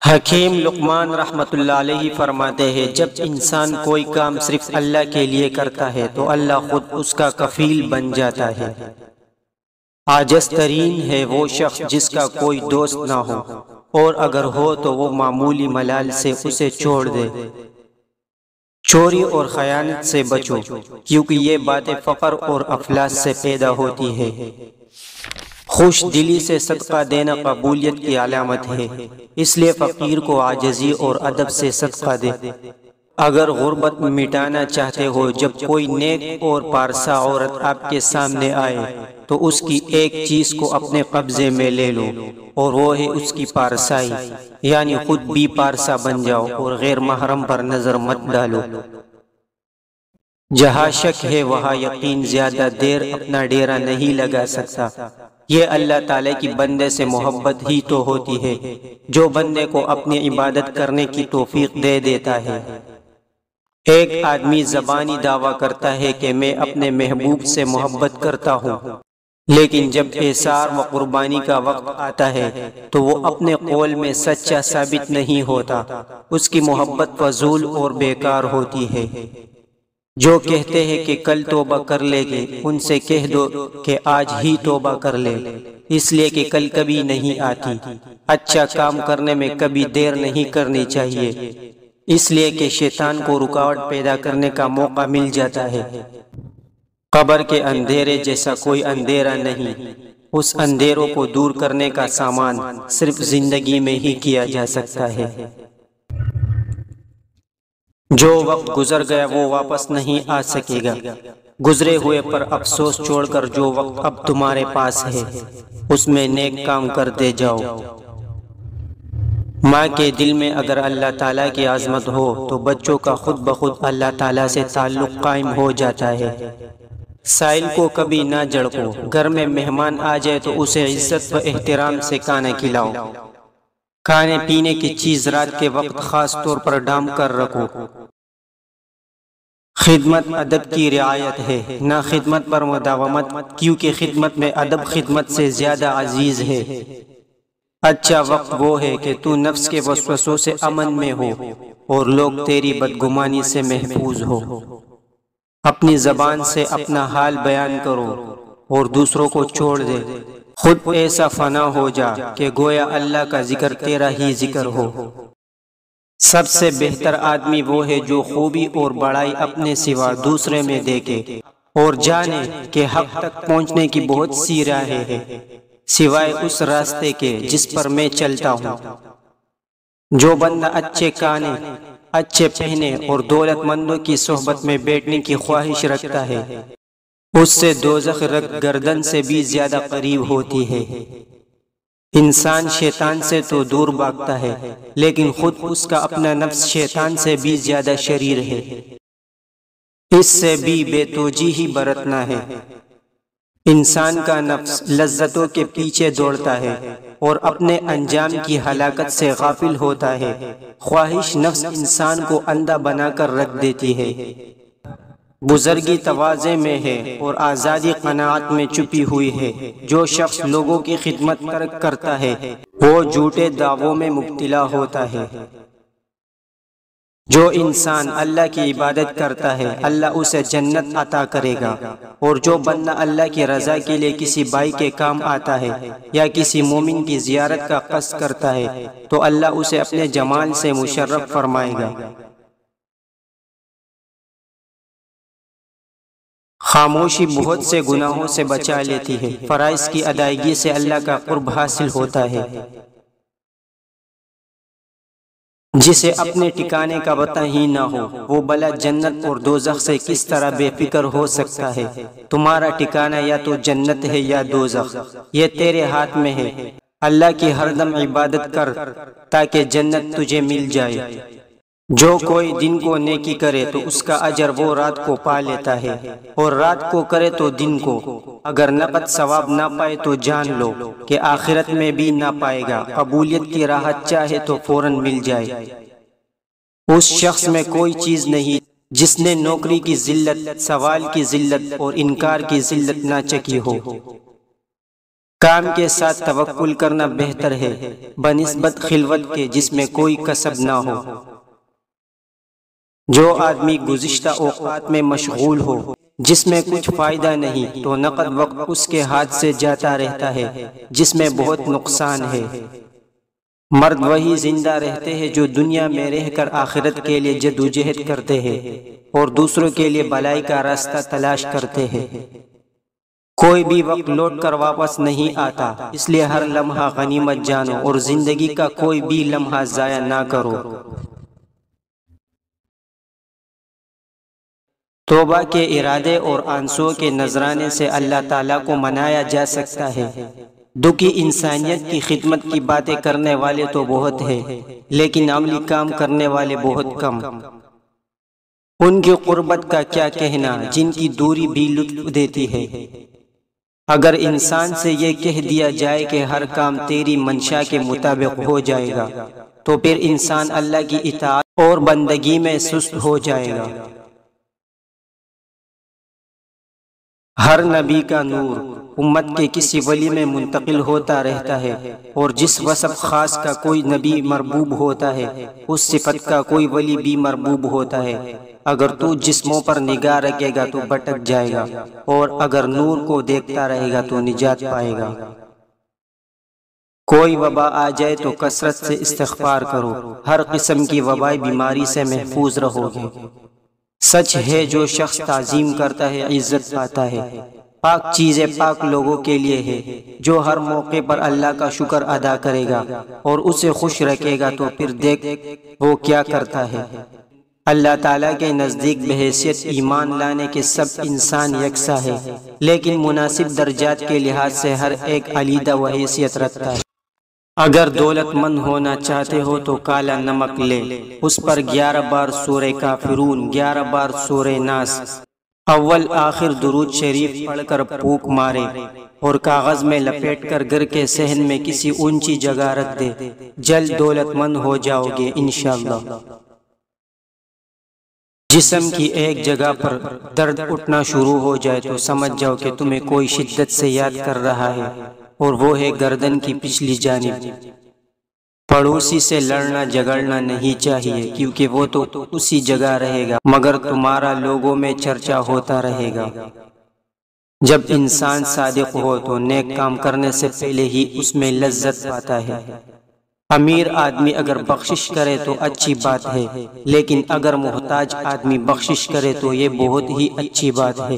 حکیم لقمان رحمۃ اللہ علیہ فرماتے ہیں، جب انسان کوئی کام صرف اللہ کے لیے کرتا ہے تو اللہ خود اس کا کفیل بن جاتا ہے۔ عاجز ترین ہے وہ شخص جس کا کوئی دوست نہ ہو، اور اگر ہو تو وہ معمولی ملال سے اسے چھوڑ دے۔ چوری اور خیانت سے بچو، کیونکہ یہ باتیں فقر اور افلاس سے پیدا ہوتی ہے۔ خوش دلی سے صدقہ دینا قبولیت کی علامت ہے، اس لیے فقیر کو عاجزی اور ادب سے صدقہ دے۔ اگر غربت مٹانا چاہتے ہو، جب کوئی نیک اور پارسا عورت آپ کے سامنے آئے تو اس کی ایک چیز کو اپنے قبضے میں لے لو، اور وہ ہے اس کی پارسائی، یعنی خود بھی پارسا بن جاؤ اور غیر محرم پر نظر مت ڈالو۔ جہاں شک ہے وہاں یقین زیادہ دیر اپنا ڈیرا نہیں لگا سکتا۔ یہ اللہ تعالیٰ کی بندے سے محبت ہی تو ہوتی ہے جو بندے کو اپنی عبادت کرنے کی توفیق دے دیتا ہے۔ ایک آدمی زبانی دعویٰ کرتا ہے کہ میں اپنے محبوب سے محبت کرتا ہوں، لیکن جب احسار و قربانی کا وقت آتا ہے تو وہ اپنے قول میں سچا ثابت نہیں ہوتا، اس کی محبت فضول اور بیکار ہوتی ہے۔ جو کہتے ہیں کہ کل توبہ کر لیں گے، ان سے کہہ دو کہ آج ہی توبہ کر لے، اس لیے کہ کل کبھی نہیں آتی۔ اچھا کام کرنے میں کبھی دیر نہیں کرنی چاہیے، اس لیے کہ شیطان کو رکاوٹ پیدا کرنے کا موقع مل جاتا ہے۔ قبر کے اندھیرے جیسا کوئی اندھیرا نہیں، اس اندھیروں کو دور کرنے کا سامان صرف زندگی میں ہی کیا جا سکتا ہے۔ جو وقت گزر گیا وہ واپس نہیں آ سکے گا، گزرے ہوئے پر افسوس چھوڑ کر جو وقت اب تمہارے پاس ہے اس میں نیک کام کرتے جاؤ۔ ماں کے دل میں اگر اللہ تعالیٰ کی عظمت ہو تو بچوں کا خود بخود اللہ تعالیٰ سے تعلق قائم ہو جاتا ہے۔ سائل کو کبھی نہ جھڑکو، گھر میں مہمان آ جائے تو اسے عزت و احترام سے کھانا کھلاؤ۔ کھانے پینے کی چیز رات کے وقت خاص طور پر ڈھانپ کر رکھو۔ خدمت ادب کی رعایت ہے، نہ خدمت پر مداومت، کیونکہ خدمت میں ادب خدمت سے زیادہ عزیز ہے۔ اچھا وقت وہ ہے کہ تو نفس کے وسوسوں سے امن میں ہو اور لوگ تیری بدگمانی سے محفوظ ہو۔ اپنی زبان سے اپنا حال بیان کرو اور دوسروں کو چھوڑ دے۔ خود ایسا فنا ہو جا کہ گویا اللہ کا ذکر تیرا ہی ذکر ہو۔ سب سے بہتر آدمی وہ ہے جو خوبی اور بڑائی اپنے سوا دوسرے میں دیکھے اور جانے کہ حق تک پہنچنے کی بہت سی راہیں ہیں سوائے اس راستے کے جس پر میں چلتا ہوں۔ جو بندہ اچھے کھانے، اچھے پہنے اور دولت مندوں کی صحبت میں بیٹھنے کی خواہش رکھتا ہے، اس سے دوزخ گردن سے بھی زیادہ قریب ہوتی ہے۔ انسان شیطان سے تو دور بھاگتا ہے، لیکن خود اس کا اپنا نفس شیطان سے بھی زیادہ شریر ہے، اس سے بھی بے توجیہی برتنا ہے۔ انسان کا نفس لذتوں کے پیچھے دوڑتا ہے اور اپنے انجام کی ہلاکت سے غافل ہوتا ہے۔ خواہش نفس انسان کو اندھا بنا کر رکھ دیتی ہے۔ بزرگی تواضع میں ہے اور آزادی قناعت میں چھپی ہوئی ہے۔ جو شخص لوگوں کی خدمت ترک کرتا ہے وہ جھوٹے دعووں میں مبتلا ہوتا ہے۔ جو انسان اللہ کی عبادت کرتا ہے اللہ اسے جنت عطا کرے گا، اور جو بندہ اللہ کی رضا کے لیے کسی بھائی کے کام آتا ہے یا کسی مومن کی زیارت کا قصد کرتا ہے تو اللہ اسے اپنے جمال سے مشرف فرمائے گا۔ خاموشی بہت سے گناہوں سے بچا لیتی ہے، فرائض کی ادائیگی سے اللہ کا قرب حاصل ہوتا ہے۔ جسے اپنے ٹھکانے کا پتہ ہی نہ ہو وہ بھلا جنت اور دوزخ سے کس طرح بے فکر ہو سکتا ہے؟ تمہارا ٹھکانہ یا تو جنت ہے یا دوزخ، یہ تیرے ہاتھ میں ہے۔ اللہ کی ہر دم عبادت کر تاکہ جنت تجھے مل جائے۔ جو کوئی دن کو نیکی کرے تو اس کا اجر وہ رات کو پا لیتا ہے، اور رات کو کرے تو دن کو۔ اگر نقد ثواب نہ پائے تو جان لو کہ آخرت میں بھی نہ پائے گا۔ قبولیت کی راحت چاہے تو فوراً مل جائے۔ اس شخص میں کوئی چیز نہیں جس نے نوکری کی ذلت، سوال کی ذلت اور انکار کی ذلت نہ چکی ہو۔ کام کے ساتھ توکل کرنا بہتر ہے بنسبت خلوت کے جس میں کوئی کسب نہ ہو۔ جو آدمی گزشتہ اوقات میں مشغول ہو جس میں کچھ فائدہ نہیں تو نقد وقت اس کے ہاتھ سے جاتا رہتا ہے جس میں بہت نقصان ہے۔ مرد وہی زندہ رہتے ہیں جو دنیا میں رہ کر آخرت کے لیے جدوجہد کرتے ہیں اور دوسروں کے لیے بھلائی کا راستہ تلاش کرتے ہیں۔ کوئی بھی وقت لوٹ کر واپس نہیں آتا، اس لیے ہر لمحہ غنیمت جانو اور زندگی کا کوئی بھی لمحہ ضائع نہ کرو۔ توبہ کے ارادے اور آنسوں کے نذرانے سے اللہ تعالیٰ کو منایا جا سکتا ہے۔ دکھی انسانیت کی خدمت کی باتیں کرنے والے تو بہت ہیں لیکن عملی کام کرنے والے بہت کم۔ ان کی قربت کا کیا کہنا جن کی دوری بھی لطف دیتی ہے۔ اگر انسان سے یہ کہہ دیا جائے کہ ہر کام تیری منشا کے مطابق ہو جائے گا تو پھر انسان اللہ کی اطاعت اور بندگی میں سست ہو جائے گا۔ ہر نبی کا نور امت کے کسی ولی میں منتقل ہوتا رہتا ہے اور جس وصف خاص کا کوئی نبی مربوب ہوتا ہے اس صفت کا کوئی ولی بھی مربوب ہوتا ہے۔ اگر تو جسموں پر نگاہ رکھے گا تو بھٹک جائے گا اور اگر نور کو دیکھتا رہے گا تو نجات پائے گا۔ کوئی وبا آ جائے تو کثرت سے استغفار کرو، ہر قسم کی وبائی بیماری سے محفوظ رہو گے۔ سچ ہے جو شخص تعظیم کرتا ہے عزت پاتا ہے۔ پاک چیزیں پاک لوگوں کے لیے ہے، جو ہر موقع پر اللہ کا شکر ادا کرے گا اور اسے خوش رکھے گا تو پھر دیکھ وہ کیا کرتا ہے۔ اللہ تعالیٰ کے نزدیک بحیثیت ایمان لانے کے سب انسان یکساں ہے لیکن مناسب درجات کے لحاظ سے ہر ایک علیحدہ و حیثیت رکھتا ہے۔ اگر دولت مند ہونا چاہتے ہو تو کالا نمک لے، اس پر 11 بار سورہ کافرون، 11 بار سورہ ناس، اول آخر درود شریف پڑھ کر پھونک مارے اور کاغذ میں لپیٹ کر گھر کے صحن میں کسی اونچی جگہ رکھ دے، جلد دولت مند ہو جاؤ گے انشاءاللہ۔ جسم کی ایک جگہ پر درد اٹھنا شروع ہو جائے تو سمجھ جاؤ کہ تمہیں کوئی شدت سے یاد کر رہا ہے اور وہ ہے گردن کی پچھلی جانب۔ پڑوسی سے لڑنا جھگڑنا نہیں چاہیے کیونکہ وہ تو اسی جگہ رہے گا مگر تمہارا لوگوں میں چرچا ہوتا رہے گا۔ جب انسان صادق ہو تو نیک کام کرنے سے پہلے ہی اس میں لذت پاتا ہے۔ امیر آدمی اگر بخشش کرے تو اچھی بات ہے لیکن اگر محتاج آدمی بخشش کرے تو یہ بہت ہی اچھی بات ہے۔